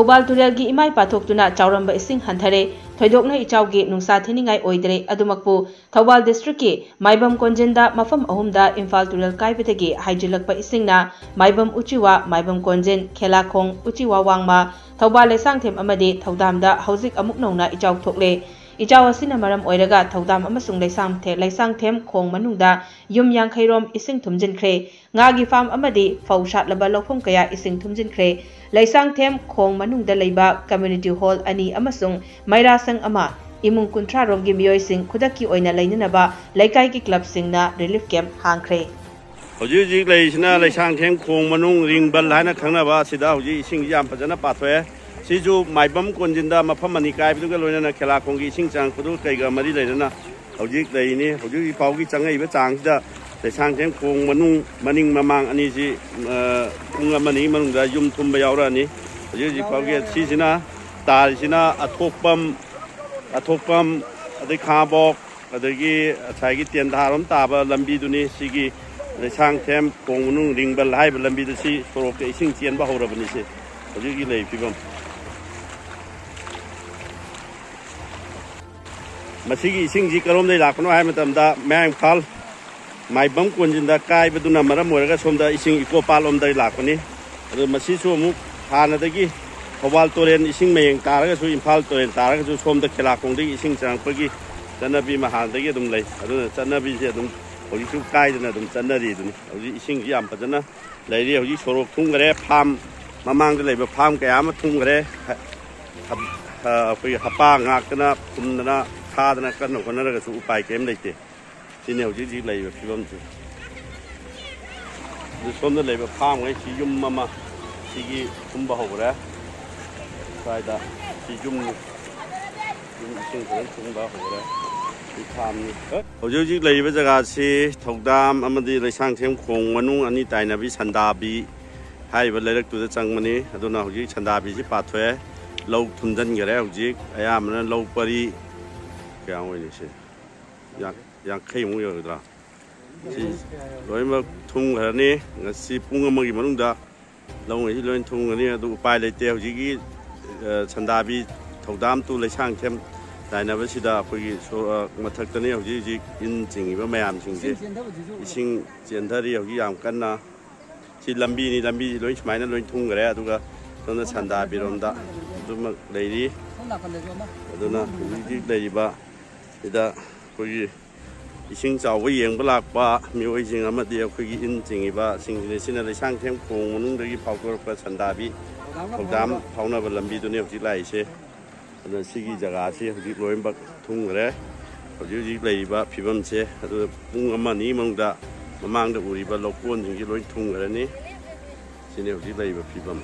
Thobal Turelgi imai pathokuna chauramba ising hanthare thoidokna ichaugi nungsa thiningai oidre adumakpu Thobal district ki Maibam Konjenda mafam ahumda Imphal Turel kaibetagi haijilakpa isingna Maibam Uchiwa Maibam Konjen Khelakong Uchiwa Wangma Thobal lesangthem amadi thodamda hauzik amuk nongna ichau thokle Ijaw asina maram oiraga thodam amasung leisangthem khong manungda yum yangkhairom ising thumjinkhre ngagi farm amadi faushat laba lofum kaya ising thumjinkhre leisangthem khong manungda leiba community hall ani amasung mairasang ama imung kunthra romgi miyoi sing khudaki oina leinanaba laikai ki club singna relief camp hangkhre Hoji leisna leisangthem khong manung ringbal haina khangnaba sida hoji ising yam phajana pathwe Siju Maibam Konjinda mafam mani kai biduga loina Khelakonggi ising chang pudu kaiga mari leina hojik leini hojik paugi changai ba changsida leisangthem khong manung maning mamang ani si punga mani manungda yum thumba yaura ni hojik paugi sisina talsina athokpam adai khabok adagi athai tian dharom taba lambi duni sigi leisangthem khong manung ringbal hai lambi du si sorok ke ising chien ba horabani se hojik lei pibam Masigi ising karom dai lakno hai matamda Mayang Phal Maibam Konjinda kai beduna maram moraga somda ising iko palom dai lakoni adu masi su mu hanadagi Thobal Toren ising mayeng taraga su Imphal Toren taraga su somda Khelakong dai ising changpagi chanabi mahandagi adum lei adu chanabi se adum hoji su kai dana adum chanari duni hoji ising yam pajana leiri hoji sorok thungre pham mamang da leiba pham kaya ma thungre apoi hapa ngakna kumna Khadana kan no konara ga su upai kem leite sine hoji lei ba phibam chu du somna lei ba pham ngai si yum mama sigi kumba hobra saida si yum sing kumba hobra si pham ni hoji lei ba jaga si thodam amadi leisangthem khong manung ani tainabi sandabi hai ba leirak tu da changmani aduna hoji sandabi ji pathwe lau thunjan gare hoji ayamna lau pari Kaya ngoi ni si yang khay mo yo dra si loi ma thung ha ni ngasi pung amagi manungda long ngi loi thung ni adu upai leite hoji gi chandabi thodam tu leisangthem daina ba sida khoi so mathak tani hoji ji in jing ba mayam sing ji ising jendari hoji yam kanna si lambi loi smaina loi thung gare aduga tona chandabi romda duma leiri aduna ji leiba ida khoi ising chaw yeng balak pa mioi jing amadi khoi in jingiba singni sina leisangthem khong manung dagi phautor pa chandabi thodam phauna ba lambi duni hoji lai se ana sigi jaga si hoji loimbak thungre hoji leiba phibam se adu pung amani mangda mamang da uriba lokon jingi loi thungre ni sine hoji leiba phibam